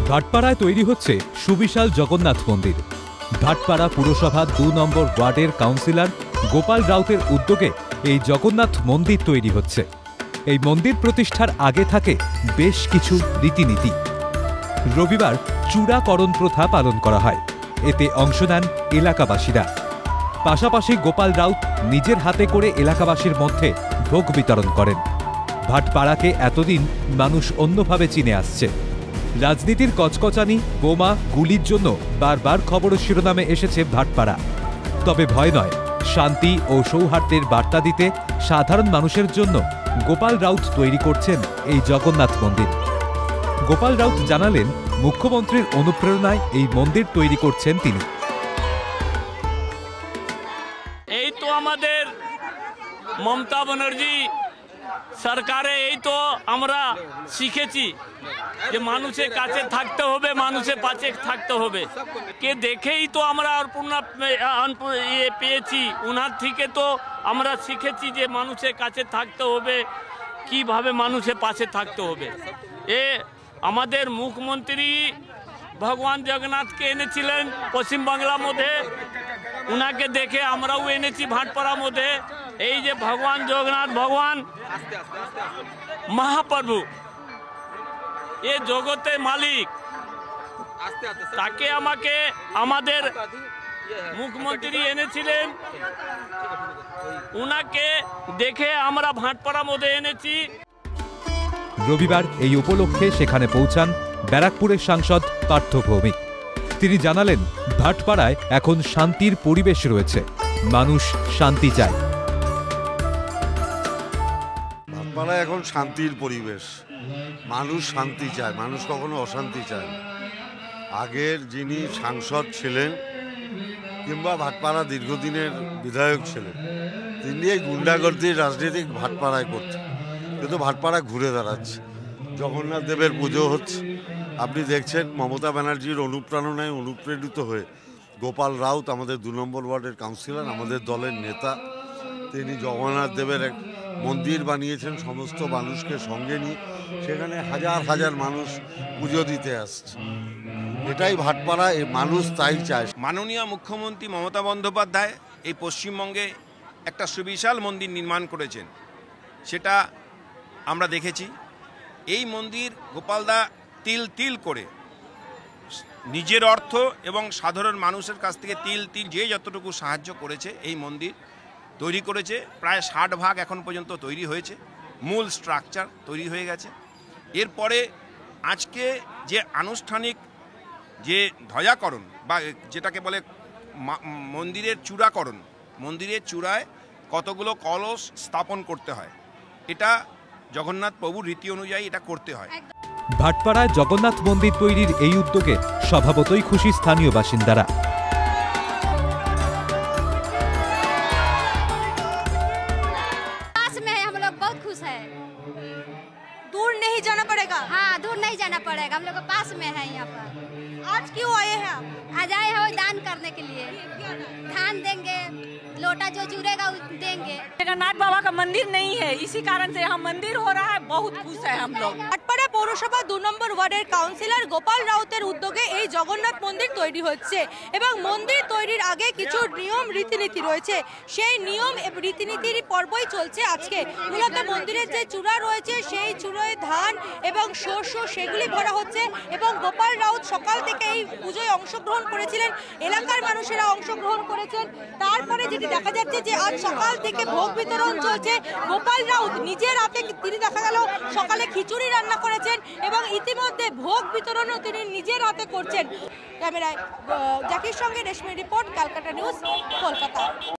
ভাটপাড়ায় তৈরি হচ্ছে সুবিশাল জগন্নাথ মন্দির। ভাটপাড়া পুরসভা ২ নম্বর ওয়ার্ডের কাউন্সিলর গোপাল রাউতের উদ্যোগে এই জগন্নাথ মন্দির তৈরি হচ্ছে। এই মন্দির প্রতিষ্ঠার আগে থাকে বেশ কিছু রীতিনীতি। রবিবার চূড়াকরণ প্রথা পালন করা হয়, এতে অংশ নেন এলাকাবাসীরা। পাশাপাশি গোপাল রাউত নিজের হাতে করে এলাকাবাসীর মধ্যে ভোগ বিতরণ করেন। ভাটপাড়াকে এতদিন মানুষ অন্যভাবে চিনে আসছে। রাজনীতির কচকচানি, বোমা, গুলির জন্য বারবার খবরের শিরোনামে এসেছে ভাটপাড়া। তবে ভয় নয়, শান্তি ও সৌহার্দ্যের বার্তা দিতে সাধারণ মানুষের জন্য গোপাল রাউত তৈরি করছেন এই জগন্নাথ মন্দির। গোপাল রাউত জানালেন, মুখ্যমন্ত্রীর অনুপ্রেরণায় এই মন্দির তৈরি করছেন তিনি। এই তো আমাদের মমতা ব্যানার্জি সরকারে এই তো আমরা শিখেছি যে মানুষের কাছে থাকতে হবে, মানুষের পাশে থাকতে হবে। কে দেখেই তো আমরা পেয়েছি, ওনার থেকে তো আমরা শিখেছি যে মানুষের কাছে থাকতে হবে, কিভাবে মানুষের পাশে থাকতে হবে। আমাদের মুখ্যমন্ত্রী ভগবান জগন্নাথকে এনেছিলেন পশ্চিমবাংলার মধ্যে, উনাকে দেখে আমরাও এনেছি ভাটপাড়ার মধ্যে। এই যে ভগবান জগন্নাথ ভগবান মহাপ্রভু, এ জগতের মালিক, তাকে আমাদের মুখ্যমন্ত্রী এনেছিলেন, উনাকে দেখে আমরা ভাটপাড়ার মধ্যে এনেছি। রবিবার এই উপলক্ষে সেখানে পৌঁছান ব্যারাকপুরের সাংসদ পার্থ ভৌমিক। তিনি জানালেন, ভাটপাড়ায় এখন শান্তির পরিবেশ রয়েছে, মানুষ শান্তি চায়। ভাটপাড়ায় এখন শান্তির পরিবেশ, মানুষ শান্তি চায়, মানুষ কখনো অশান্তি চায়। আগের যিনি সাংসদ ছিলেন কিংবা ভাটপাড়া দীর্ঘদিনের বিধায়ক ছিলেন, তিনি এই গুন্ডাগর্দির রাজনীতি ভাটপাড়ায় করতেন, কিন্তু ভাটপাড়া ঘুরে দাঁড়াচ্ছে। জগন্নাথ দেবের পুজো হচ্ছে, আপনি দেখছেন মমতা ব্যানার্জির অনুপ্রেরণায় অনুপ্রেরিত হয়ে গোপাল রাউত আমাদের ২ নম্বর ওয়ার্ডের কাউন্সিলর, আমাদের দলের নেতা, তিনি জগন্নাথ দেবের এক মন্দির বানিয়েছেন সমস্ত মানুষকে সঙ্গে নিয়ে। সেখানে হাজার হাজার মানুষ পুজো দিতে আসছে। এটাই ভাটপাড়া, এই মানুষ তাই চায়। মাননীয় মুখ্যমন্ত্রী মমতা বন্দ্যোপাধ্যায় এই পশ্চিমবঙ্গে একটা সুবিশাল মন্দির নির্মাণ করেছেন, সেটা আমরা দেখেছি। এই মন্দির গোপালদা তিল তিল করে নিজের অর্থ এবং সাধারণ মানুষের কাছ থেকে তিল তিল যে যতটুকু সাহায্য করেছে এই মন্দির তৈরি করেছে। প্রায় ৬০ ভাগ এখন পর্যন্ত তৈরি হয়েছে, মূল স্ট্রাকচার তৈরি হয়ে গেছে। এরপরে আজকে যে আনুষ্ঠানিক যে ধ্বজাকরণ বা যেটাকে বলে মন্দিরের চূড়াকরণ, মন্দিরের চূড়ায় কতগুলো কলস স্থাপন করতে হয়, এটা জগন্নাথ প্রভুর রীতি অনুযায়ী এটা করতে হয়। ভাটপাড়ায় জগন্নাথ মন্দির তৈরির এই উদ্যোগে স্বভাবতই খুশি স্থানীয় বাসিন্দারা। दूर नहीं जाना पड़ेगा। हाँ, दूर नहीं जाना पड़ेगा, हम लोग को पास में है यहाँ पर। आज क्यों आए हैं आप? आज आए हैं दान करने के लिए। धान देंगे, लोटा जो जुड़ेगा देंगे। जगन्नाथ बाबा का मंदिर नहीं है, इसी कारण से यहाँ मंदिर हो रहा है, बहुत खुश है हम लोग। ভাটপাড়া পৌরসভা ২ নম্বর ওয়ার্ডের কাউন্সিলর গোপাল রাউতের উদ্যোগে এই জগন্নাথ মন্দির তৈরি হচ্ছে এবং মন্দির তৈরির আগে কিছু নিয়ম রীতিনীতি রয়েছে। সেই নিয়ম এবং রীতিনীতির পর্বই চলছে আজকে। মূলত মন্দিরের যে চূড়া রয়েছে সেই চূড়ায় ধান এবং শস্য সেগুলি ভরা হচ্ছে এবং গোপাল রাউত সকাল থেকে এই পুজোয় অংশগ্রহণ করেছিলেন, এলাকার মানুষেরা অংশগ্রহণ করেছেন। তারপরে যেটি দেখা যাচ্ছে যে আজ সকাল থেকে ভোগ বিতরণ চলছে। গোপাল রাউত নিজের হাতে তিনি দেখা গেল সকালে খিচুড়ি রান্না করেছেন এবং ইতিমধ্যে ভোগ বিতরণও তিনি নিজের হাতে করছেন। ক্যামেরায় জাকির সঙ্গে রেশমি রিপোর্ট, ক্যালকাটা নিউজ, কলকাতা।